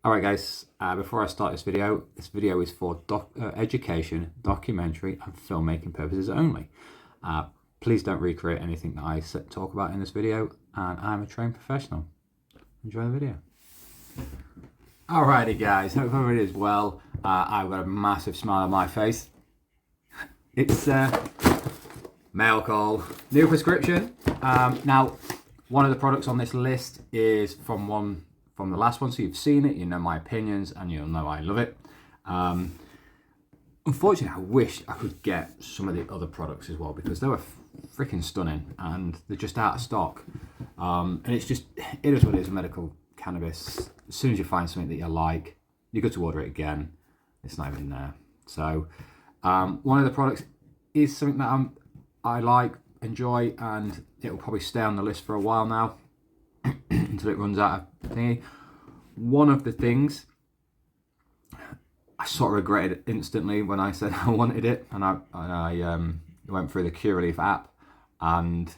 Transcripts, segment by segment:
Alright guys, before I start this video is for education, documentary and filmmaking purposes only. Please don't recreate anything that I talk about in this video, and I'm a trained professional. Enjoy the video. Alrighty guys, hope everybody is well. I've got a massive smile on my face. It's mail call, new prescription. Now, one of the products on this list is from the last one, so you've seen it, you know my opinions, and you'll know I love it. Unfortunately, I wish I could get some of the other products as well, because they were freaking stunning and they're just out of stock. And it is what it is, medical cannabis. As soon as you find something that you like, you go to order it again, it's not even there. So one of the products is something that I like, enjoy, and it will probably stay on the list for a while now until it runs out of thingy. One of the things I sort of regretted instantly when I said I wanted it, and I went through the Cure Relief app and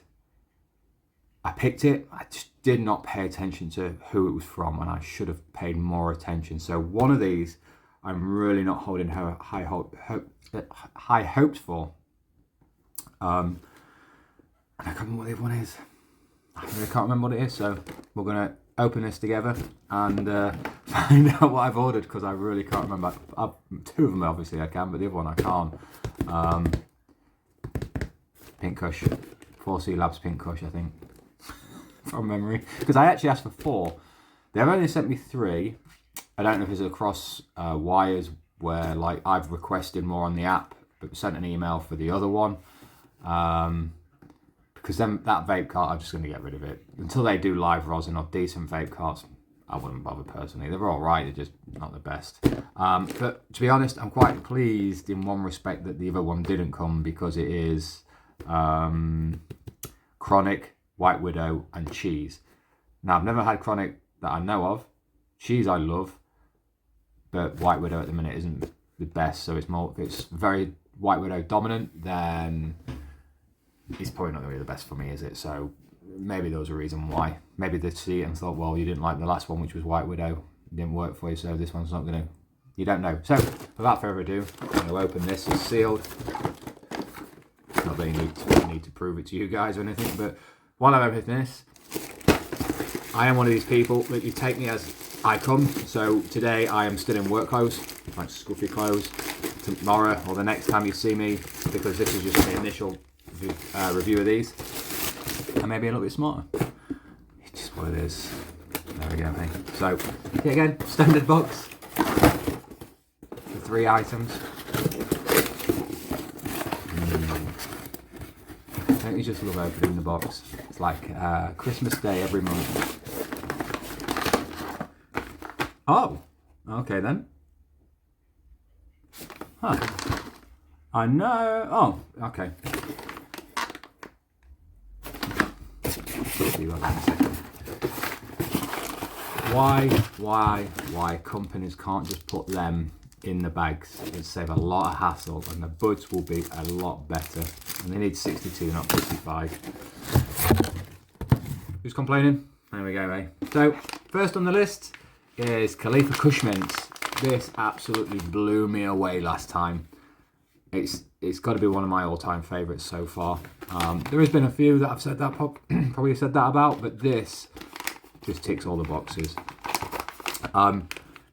I picked it. I just did not pay attention to who it was from, and I should have paid more attention. So one of these I'm really not holding high hopes for. And I can't remember what the other one is. I really can't remember what it is, so we're going to open this together and find out what I've ordered, because I really can't remember. Two of them obviously I can, but the other one I can't. Pink Kush, 4C Labs Pink Kush, I think, from memory, because I actually asked for 4. They've only sent me 3. I don't know if it's across wires where like I've requested more on the app, but sent an email for the other one. Because then that vape cart, I'm just going to get rid of it. Until they do live rosin or decent vape carts, I wouldn't bother personally. They're all right, they're just not the best. But to be honest, I'm quite pleased in one respect that the other one didn't come, because it is Chronic, White Widow and Cheese. Now, I've never had Chronic that I know of. Cheese I love, but White Widow at the minute isn't the best, so it's very White Widow dominant, then it's probably not going to be the best for me, is it? So maybe there was a reason why. Maybe they see it and thought, well, you didn't like the last one, which was White Widow. It didn't work for you, so this one's not going to... You don't know. So without further ado, I'm going to open this. It's sealed. Not that you need to prove it to you guys or anything, but while I'm opening this, I am one of these people that you take me as I come. So today I am still in work clothes, like scuffy clothes. Tomorrow or the next time you see me, because this is just the initial review of these, and maybe a little bit smarter. It's just what it is. There we go, mate. So, yeah, again, standard box. The 3 items. Don't you just love opening the box? It's like Christmas Day every month. Oh, okay then. Huh. I know. Oh, okay. See what in a second. Why companies can't just put them in the bags? It'd save a lot of hassle, and the buds will be a lot better. And they need 62, not 55. Who's complaining? There we go, eh? So, first on the list is Khalifa Kush Mints. This absolutely blew me away last time. It's got to be one of my all-time favourites so far. There has been a few that I've said that probably said that about, but this just ticks all the boxes.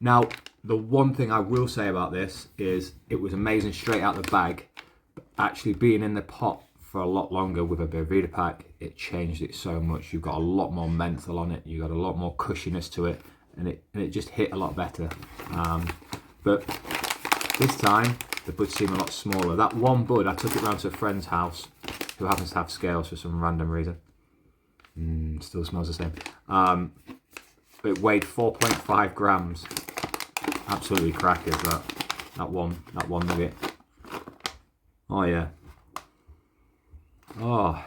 Now, the one thing I will say about this is it was amazing straight out the bag, but actually being in the pot for a lot longer with a Boveda pack, it changed it so much. You've got a lot more menthol on it, you've got a lot more cushiness to it, and it just hit a lot better. But this time, the buds seem a lot smaller. That one bud, I took it round to a friend's house who happens to have scales for some random reason. Still smells the same. It weighed 4.5 grams. Absolutely crackers, that one nugget. Oh yeah. Oh.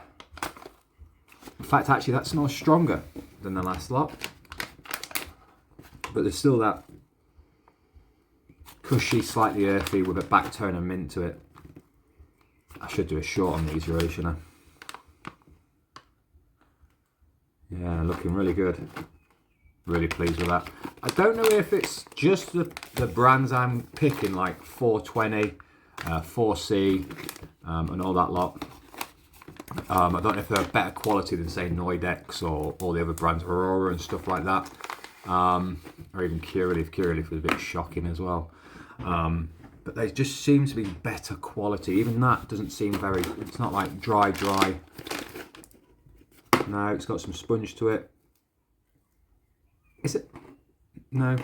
In fact, actually, that smells stronger than the last lot. But there's still that cushy, slightly earthy with a back tone of mint to it. I should do a short on these really, shouldn't I? Yeah, looking really good. really pleased with that. I don't know if it's just the brands I'm picking, like 420, 4C, and all that lot. I don't know if they're better quality than, say, Noidex or all the other brands, Aurora and stuff like that. Or even Curaleaf. Curaleaf was a bit shocking as well. But they just seem to be better quality. Even that doesn't seem very, it's not like dry. No, it's got some sponge to it. Is it? No.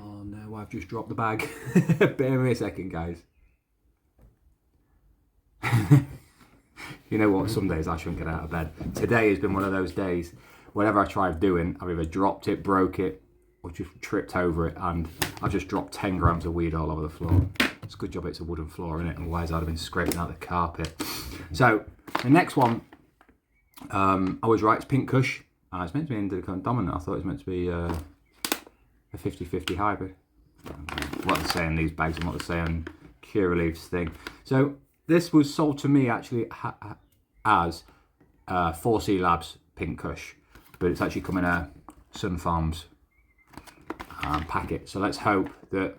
Oh no, I've just dropped the bag. Bear me a second, guys. You know what, some days I shouldn't get out of bed. Today has been one of those days. Whatever I tried doing, I've either dropped it, broke it, or just tripped over it, and I've just dropped 10 grams of weed all over the floor. It's a good job it's a wooden floor, isn't it? Otherwise I'd have been scraping out the carpet. So, the next one, I was right, it's Pink Kush. It's meant to be indica dominant. I thought it was meant to be a 50-50 hybrid. What they say in these bags and what they say on Curaleaf's thing. So, this was sold to me actually as 4C Labs Pink Kush, but it's actually come in a Sun Farms packet. So let's hope that,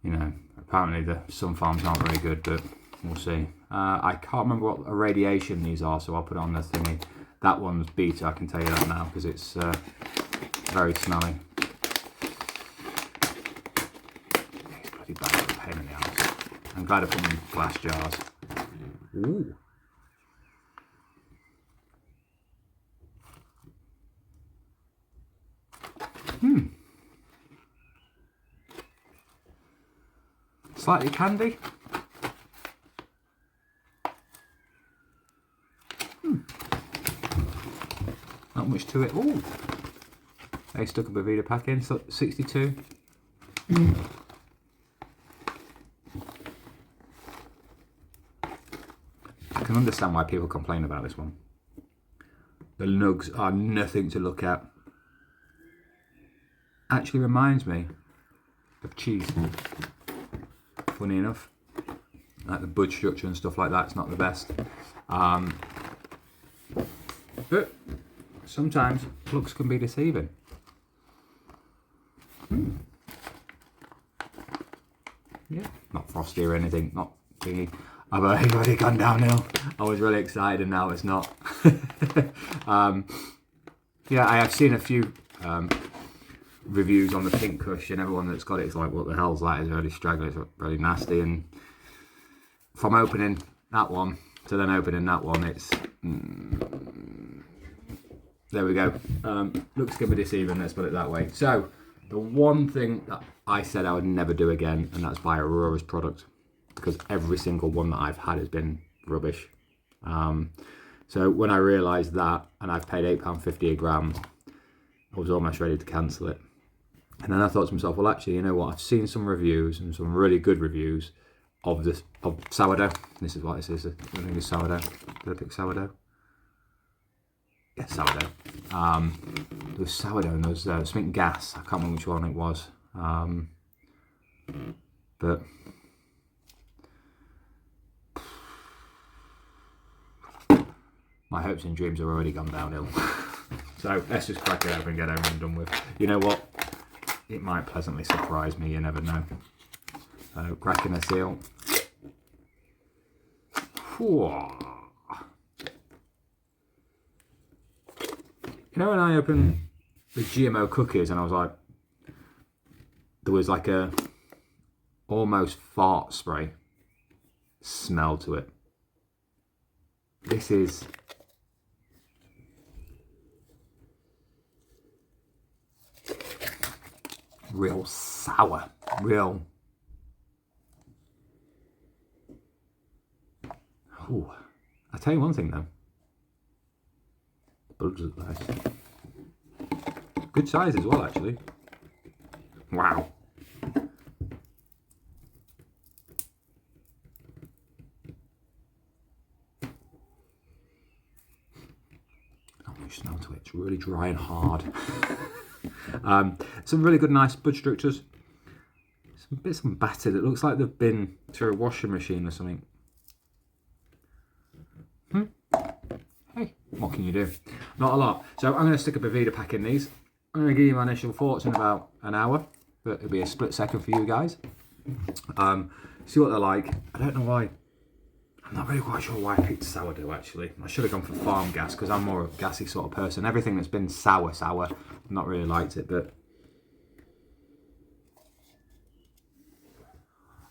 you know, apparently the Sun Farms aren't very good, but we'll see. I can't remember what irradiation these are, so I'll put it on the thingy. That one's beta, I can tell you that now, because it's very smelly. These bloody bags are a pain in the ass. I'm glad I put them in glass jars. Ooh. Slightly candy. Not much to it. Ooh. They stuck a Boveda pack in, so 62. I can understand why people complain about this one. The nugs are nothing to look at. Actually reminds me of cheese. Funny enough, like the bud structure and stuff like that, it's not the best. But sometimes looks can be deceiving. Yeah, not frosty or anything, not thingy. I've already gone downhill. I was really excited and now it's not. Yeah, I have seen a few reviews on the Pink Kush, and everyone that's got it is like, what the hell's that? It's really straggly, it's really nasty. And from opening that one to then opening that one, it's there we go. Looks gonna be deceiving, let's put it that way. So the one thing that I said I would never do again, and that's buy Aurora's product, because every single one that I've had has been rubbish. So when I realised that, and I've paid £8.50 a gram, I was almost ready to cancel it. And then I thought to myself, well, actually, you know what? I've seen some reviews, and some really good reviews of this, of sourdough. This is what this is. I think it's sourdough. Did I pick sourdough? Yeah, sourdough. There was sourdough and there was something gas. I can't remember which one it was. But my hopes and dreams have already gone downhill. So let's just crack it open and get over and done with. You know what? It might pleasantly surprise me, you never know. So cracking a seal. You know when I opened the GMO cookies and I was like, there was like a almost fart spray smell to it. This is real sour, real. Ooh. I'll tell you one thing though. The buds are nice. Good size as well, actually. Wow. Not much smell to it. It's really dry and hard. Some really good, nice bud structures. Some bits and battered. It looks like they've been through a washing machine or something. Hey, what can you do? Not a lot. So I'm going to stick a Bavida pack in these. I'm going to give you my initial thoughts in about an hour, but it'll be a split second for you guys. See what they're like. I don't know why. I'm not really quite sure why I picked sourdough, actually. I should have gone for farm gas, because I'm more of a gassy sort of person. Everything that's been sour, I've not really liked it, but...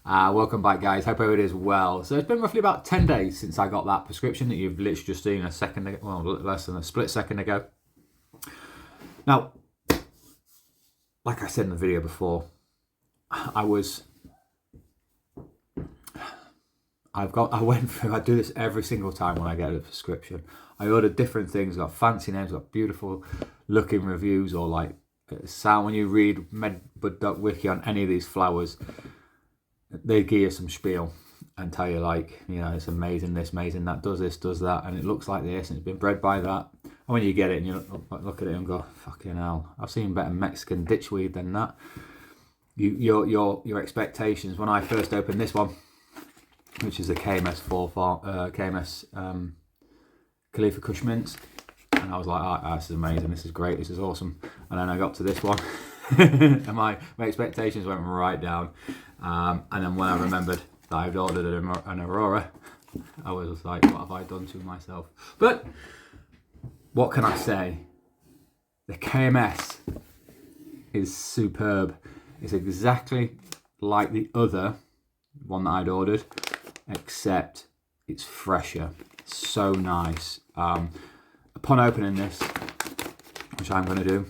welcome back, guys. Hope everybody is well. So it's been roughly about 10 days since I got that prescription that you've literally just seen a second ago, well, less than a split second ago. Now, like I said in the video before, I do this every single time when I get a prescription. I order different things, got fancy names, got beautiful looking reviews, or like sound when you read MedBud Wiki on any of these flowers, they give you some spiel and tell you like, you know, it's amazing, this, amazing, that, does this, does that, and it looks like this, and it's been bred by that. And when you get it and you look at it and go, fucking hell, I've seen better Mexican ditchweed than that. Your expectations, when I first opened this one, which is a KMS Khalifa Kush Mints, and I was like, oh, this is amazing, this is great, this is awesome. And then I got to this one and my expectations went right down. And then when I remembered that I'd ordered an Aurora, I was like, what have I done to myself? But what can I say? The KMS is superb. It's exactly like the other one that I'd ordered, except it's fresher. So nice. Upon opening this, which I'm going to do,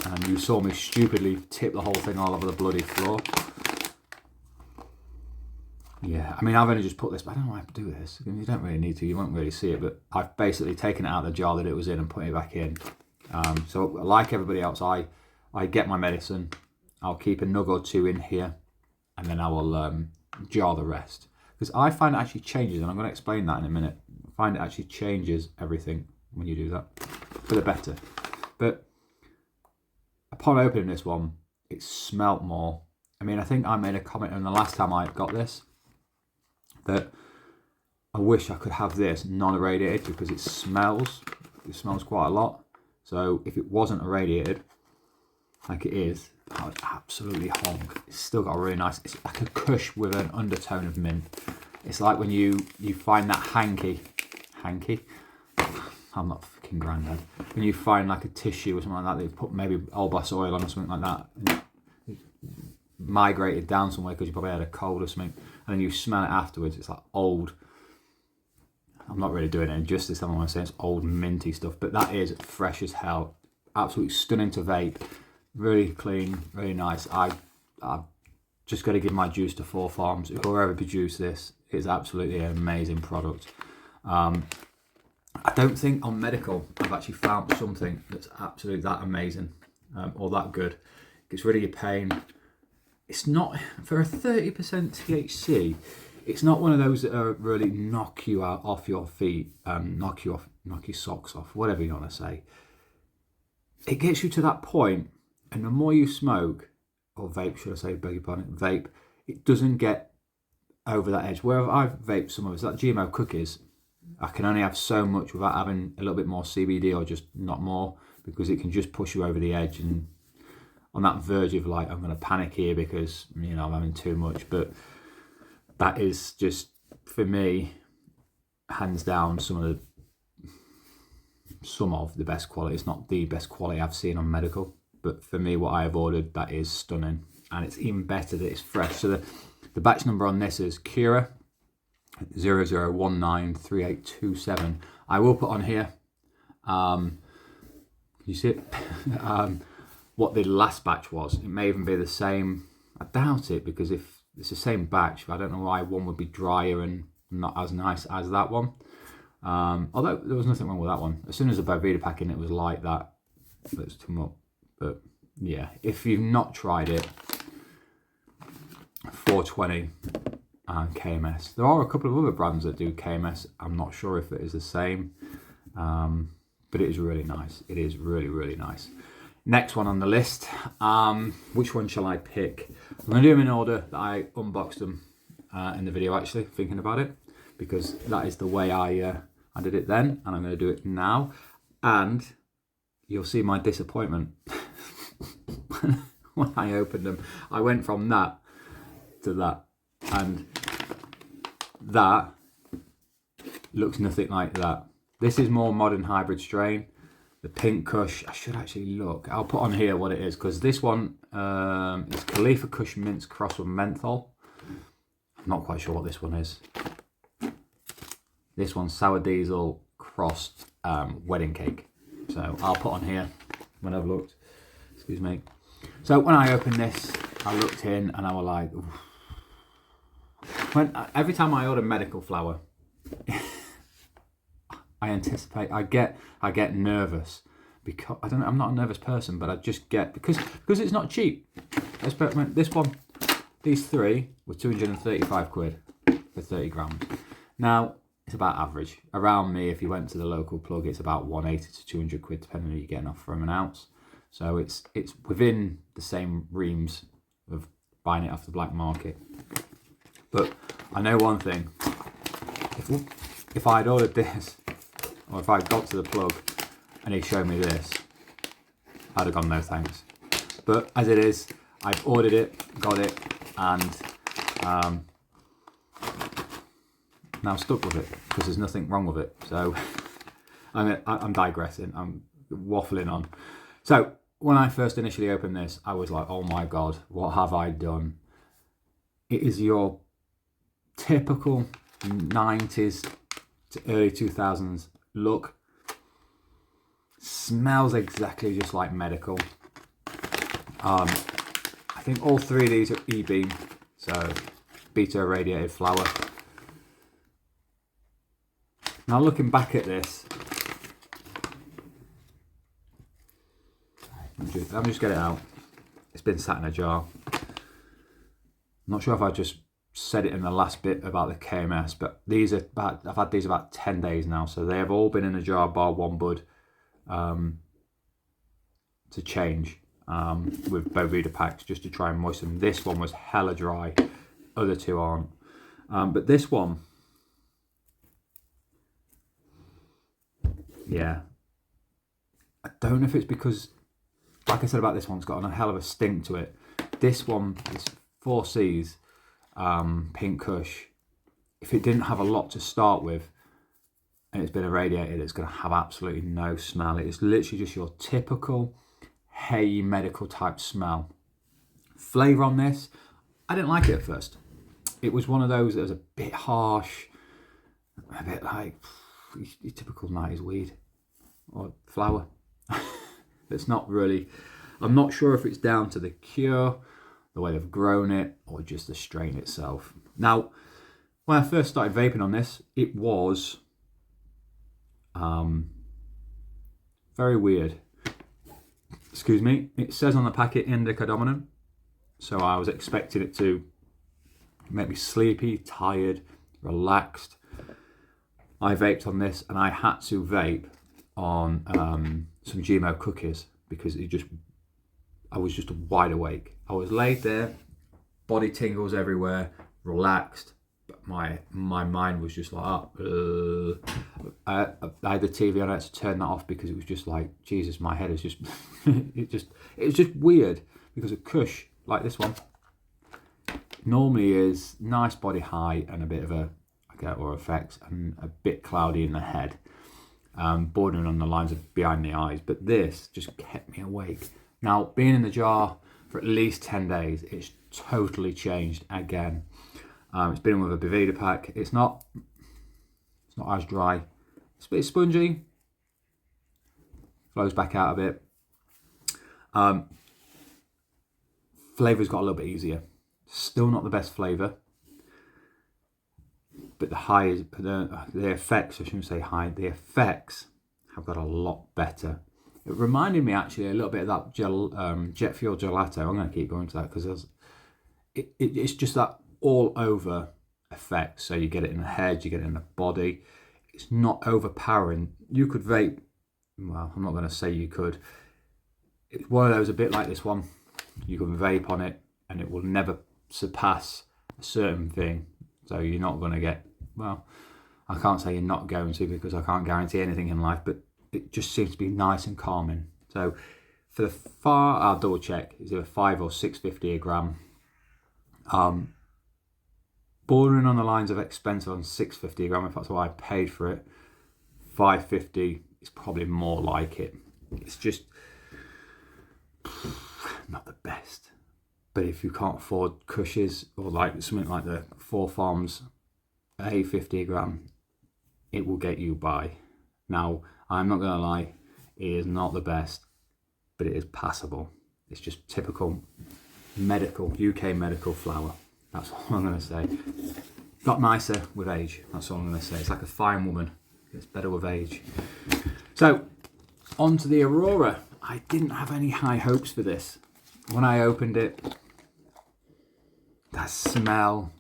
and you saw me stupidly tip the whole thing all over the bloody floor. Yeah, I mean, I've only just put this, but I don't know why I do this. You don't really need to, you won't really see it, but I've basically taken it out of the jar that it was in and put it back in. So like everybody else, I get my medicine, I'll keep a nug or two in here, and then I will jar the rest. Because I find it actually changes, and I'm going to explain that in a minute. I find it actually changes everything when you do that, for the better. But upon opening this one, it smelt more. I mean, I think I made a comment on the last time I got this, that I wish I could have this non-irradiated, because it smells quite a lot. So if it wasn't irradiated, like it is, I would absolutely honk. It's still got a really nice, it's like a kush with an undertone of mint. It's like when you find that hanky, I'm not fucking granddad. When you find like a tissue or something like that, they've put maybe Old Boss oil on or something like that, and it migrated down somewhere because you probably had a cold or something, and then you smell it afterwards, it's like old, I'm not really doing it injustice, I want to say it's old minty stuff, but that is fresh as hell. Absolutely stunning to vape, really clean, really nice. I've just got to give my juice to Four Farms. Whoever produced this, it's absolutely an amazing product. I don't think on medical I've actually found something that's absolutely that amazing or that good. It's really your pain. It's not, for a 30% THC, it's not one of those that are really knock you out off your feet, knock your socks off, whatever you want to say. It gets you to that point, and the more you smoke, or vape, should I say, beg your pardon, vape, it doesn't get over that edge. Where I've vaped some of it, like GMO cookies, I can only have so much without having a little bit more CBD, or just not more, because it can just push you over the edge and on that verge of like, I'm going to panic here because, you know, I'm having too much. But that is just, for me, hands down, some of the best quality. It's not the best quality I've seen on medical, but for me, what I have ordered, that is stunning. And it's even better that it's fresh. So the batch number on this is Cura 00193827. I will put on here, you see it, what the last batch was. It may even be the same. I doubt it, because if it's the same batch, I don't know why one would be drier and not as nice as that one. Although there was nothing wrong with that one. As soon as the Boveda pack in, it was like that. Let's come up. But yeah, if you've not tried it, 420 and KMS. There are a couple of other brands that do KMS. I'm not sure if it is the same, but it is really nice. It is really, really nice. Next one on the list, which one shall I pick? I'm going to do them in order that I unboxed them in the video, actually, thinking about it, because that is the way I I did it then, and I'm going to do it now. And you'll see my disappointment when I opened them. I went from that to that, and that looks nothing like that. This is more modern hybrid strain. The Pink Kush, I should actually look. I'll put on here what it is, because this one is Khalifa Kush Mints crossed with menthol. I'm not quite sure what this one is. This one's sour diesel crossed wedding cake. So I'll put on here when I've looked. Excuse me. So when I opened this, I looked in and I was like, every time I order medical flour, I anticipate, I get nervous, because I don't know, I'm not a nervous person, but I just get, because it's not cheap. This one, these three were 235 quid for 30 grams. Now it's about average around me. If you went to the local plug, it's about 180 to 200 quid, depending on who you're getting off from an ounce. So it's within the same reams of buying it off the black market. But I know one thing: if I'd ordered this, or if I got to the plug and he showed me this, I'd have gone no thanks. But as it is, I've ordered it, got it, and now stuck with it, because there's nothing wrong with it. So I'm digressing, I'm waffling on. So when I first initially opened this, I was like, oh my God, what have I done? It is your typical 90s to early 2000s look. Smells exactly just like medical. I think all three of these are E-beam, so beta irradiated flour. Now looking back at this, I'll just get it out. It's been sat in a jar. I'm not sure if I just said it in the last bit about the KMS, but these are I've had these about 10 days now, so they have all been in a jar bar one bud to change with Boveda packs, just to try and moisten. This one was hella dry, other two aren't. But this one, yeah, I don't know if it's because, like I said about this one, it's got a hell of a stink to it. This one, this 4C's Pink Kush, if it didn't have a lot to start with and it's been irradiated, it's going to have absolutely no smell. It's literally just your typical hay medical type smell. Flavour on this, I didn't like it at first. It was one of those that was a bit harsh, a bit like your typical 90s weed or flour. It's not really, I'm not sure if it's down to the cure, the way they've grown it, or just the strain itself. Now, when I first started vaping on this, it was very weird. Excuse me. It says on the packet indica dominant, so I was expecting it to make me sleepy, tired, relaxed. I vaped on this, and I had to vape on some GMO cookies, because I was just wide awake. I was laid there, body tingles everywhere, relaxed, but my mind was just like, I had the TV on, I had to turn that off, because it was just like, Jesus, my head is just, it was just weird, because a Kush like this one normally is nice body height and a bit of a, or effects, and a bit cloudy in the head, bordering on the lines of behind the eyes, but this just kept me awake. Now, being in the jar for at least 10 days, it's totally changed again. It's been with a Boveda pack. It's not as dry. It's a bit spongy. Flows back out a bit. Flavour's got a little bit easier. Still not the best flavour, but the effects, I shouldn't say high, the effects have got a lot better. It reminded me actually a little bit of that jet fuel gelato. I'm going to keep going to that, because it's just that all over effect. So you get it in the head, you get it in the body. It's not overpowering. You could vape, well, I'm not going to say you could. It's one of those, a bit like this one. You can vape on it and it will never surpass a certain thing. So you're not going to get, well, I can't say you're not going to, because I can't guarantee anything in life, but it just seems to be nice and calming. So for the far, I'll double check, is it 5 or 6.50 a gram? Bordering on the lines of expensive on 6.50 a gram, if that's what I paid for it. 5.50 is probably more like it. It's just not the best. But if you can't afford Kushes, or like something like the Four Farms A50 a gram, it will get you by. Now, I'm not going to lie, it is not the best, but it is passable. It's just typical medical, UK medical flour. That's all I'm going to say. Got nicer with age, that's all I'm going to say. It's like a fine woman, it's better with age. So, on to the Aurora. I didn't have any high hopes for this. When I opened it, that smell,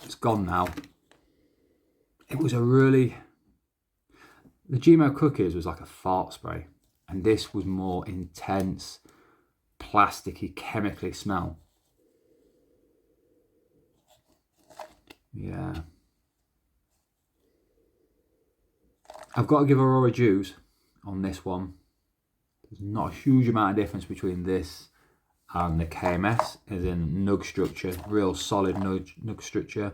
it's gone now. It was a really... The GMO cookies was like a fart spray, and this was more intense, plasticky, chemically smell. Yeah. I've got to give Aurora dues on this one. There's not a huge amount of difference between this and the KMS, as in nug structure, real solid nug structure.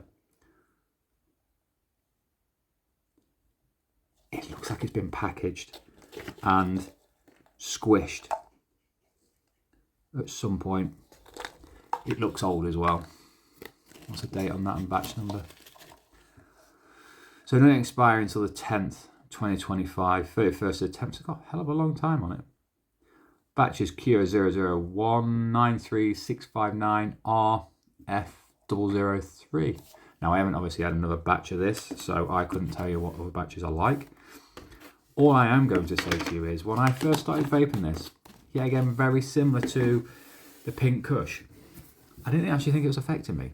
It looks like it's been packaged and squished at some point. It looks old as well. What's the date on that and batch number? So it doesn't expire until the 10th, 2025, 31st of the 10th. It's got a hell of a long time on it. Batch is Q001936590RF003. Now, I haven't obviously had another batch of this, so I couldn't tell you what other batches are like. All I am going to say to you is, when I first started vaping this, yet again, very similar to the Pink Kush, I didn't actually think it was affecting me.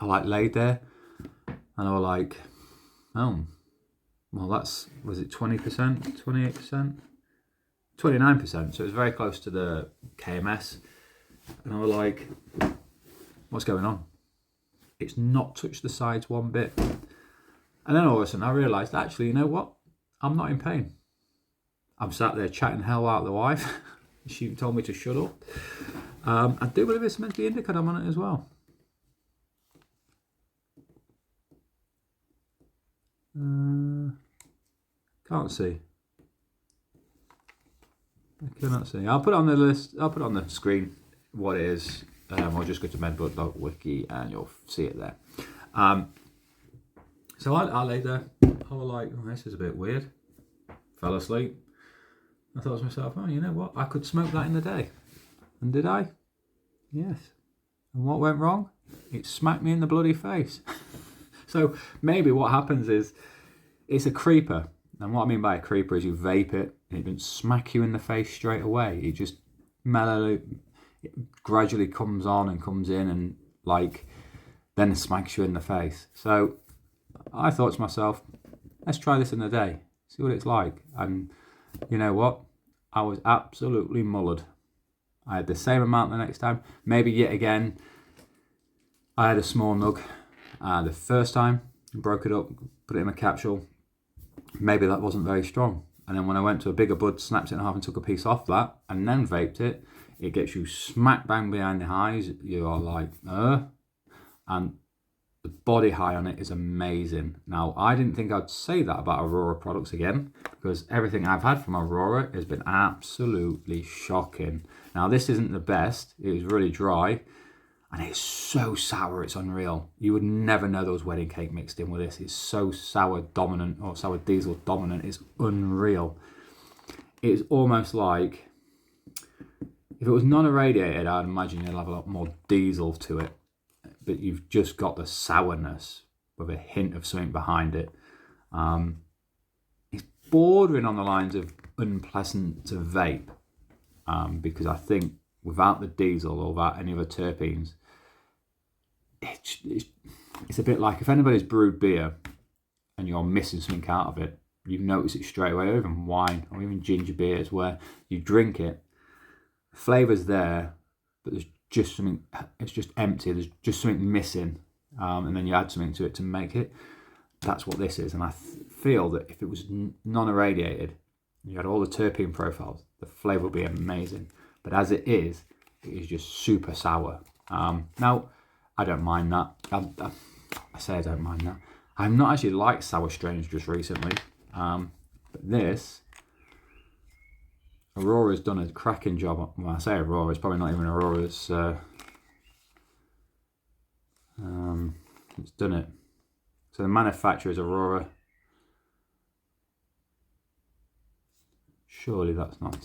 I like laid there, and I was like, oh, well, that's, was it 20%, 28%? 29%, so it was very close to the KMS. And I was like, what's going on? It's not touched the sides one bit. And then all of a sudden I realised, actually, you know what? I'm not in pain. I'm sat there chatting hell out of the wife. She told me to shut up. I do believe it's meant to be indica on it as well. Can't see. I cannot see. I'll put it on the list. I'll put it on the screen what it is. Or just go to medbud.wiki and you'll see it there. So I lay there. I was like, oh, this is a bit weird. Fell asleep. I thought to myself, oh, you know what? I could smoke that in the day. And did I? Yes. And what went wrong? It smacked me in the bloody face. So maybe what happens is it's a creeper. And what I mean by a creeper is you vape it and it doesn't smack you in the face straight away. It just mellowly, it gradually comes on and comes in and like then smacks you in the face. So I thought to myself, let's try this in a day, see what it's like. And you know what? I was absolutely mullered. I had the same amount the next time. Maybe yet again, I had a small nug the first time, broke it up, put it in a capsule. Maybe that wasn't very strong. And then when I went to a bigger bud, snapped it in half and took a piece off that and then vaped it, it gets you smack bang behind the eyes. You are like, and the body high on it is amazing. Now, I didn't think I'd say that about Aurora products again, because everything I've had from Aurora has been absolutely shocking. Now, this isn't the best. It was really dry, and it's so sour, it's unreal. You would never know there was wedding cake mixed in with this. It's so sour dominant, or sour diesel dominant. It's unreal. It's almost like, if it was non-irradiated, I'd imagine you'd have a lot more diesel to it. But you've just got the sourness with a hint of something behind it. It's bordering on the lines of unpleasant to vape, because I think without the diesel or without any other terpenes, it's a bit like if anybody's brewed beer and you're missing something out of it, you notice it straight away. Or even wine or even ginger beers, where you drink it, flavour's there, but there's just something, it's just empty, there's just something missing, and then you add something to it to make it. that's what this is. And I feel that if it was non-irradiated, you had all the terpene profiles, the flavour would be amazing. But as it is just super sour. Now, I don't mind that. I say I don't mind that. I've not actually liked sour strains just recently. But this, Aurora's done a cracking job. When I say Aurora, it's probably not even Aurora's. It's done it. So the manufacturer is Aurora. Surely that's not.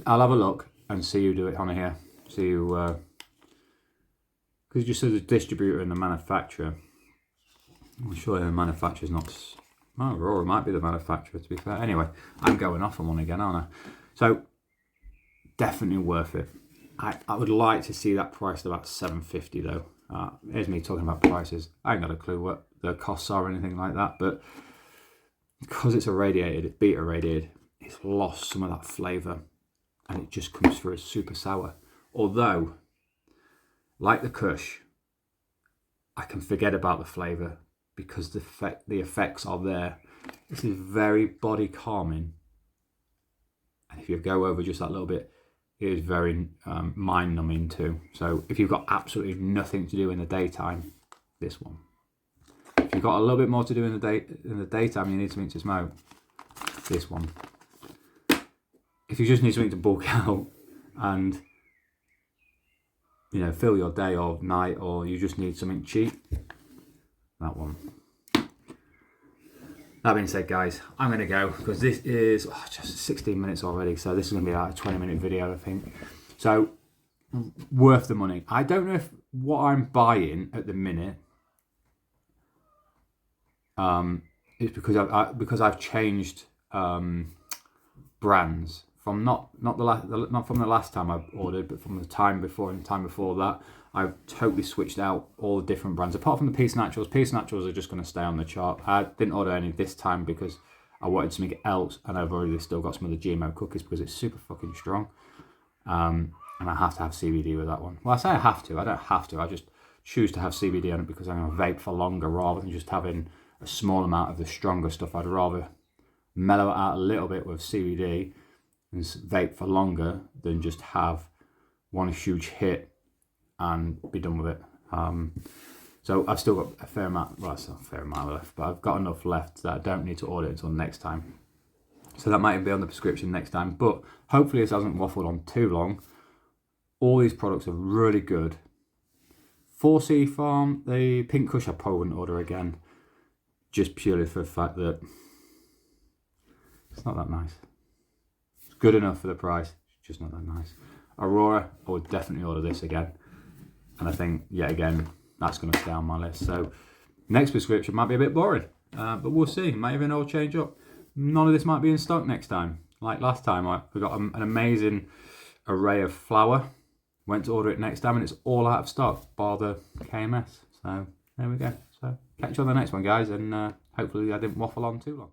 I'll have a look and see who do it on here. See who, because it just says the distributor and the manufacturer. I'm sure the manufacturer's not. Oh, Aurora might be the manufacturer, to be fair. Anyway, I'm going off on one again, aren't I? So definitely worth it. I would like to see that priced about $7.50 though. Here's me talking about prices. I ain't got a clue what the costs are or anything like that, but because it's irradiated, it's beta irradiated, it's lost some of that flavour. And it just comes through as super sour. Although, like the Kush, I can forget about the flavour because the effects are there. This is very body calming. And if you go over just that little bit, it is very mind numbing too. So if you've got absolutely nothing to do in the daytime, this one. If you've got a little bit more to do in the daytime, you need something to smoke, this one. If you just need something to bulk out and, you know, fill your day or night, or you just need something cheap, that one. That being said, guys, I'm going to go because this is just 16 minutes already. So this is going to be like a 20-minute video, I think. So worth the money. I don't know if what I'm buying at the minute is because I've changed brands. From not from the last time I ordered, but from the time before and the time before that, I've totally switched out all the different brands. Apart from the Peace Naturals. Peace Naturals are just going to stay on the chart. I didn't order any this time because I wanted something else, and I've already still got some of the GMO cookies because it's super fucking strong. And I have to have CBD with that one. Well, I say I have to. I don't have to. I just choose to have CBD on it because I'm going to vape for longer rather than just having a small amount of the stronger stuff. I'd rather mellow it out a little bit with CBD and vape for longer than just have one huge hit and be done with it. So I've still got a fair amount, well, it's not a fair amount left, but I've got enough left that I don't need to order it until next time. So that might be on the prescription next time, but hopefully this hasn't waffled on too long. All these products are really good. 4C Farm, the Pink Kush I probably wouldn't order again, just purely for the fact that it's not that nice. Good enough for the price, it's just not that nice. Aurora, I would definitely order this again. And I think, yet again, that's going to stay on my list. So, next prescription might be a bit boring. But we'll see. Might even all change up. None of this might be in stock next time. Like last time, we got an amazing array of flour. Went to order it next time and it's all out of stock, bar the KMS. So, there we go. So, catch you on the next one, guys. And hopefully I didn't waffle on too long.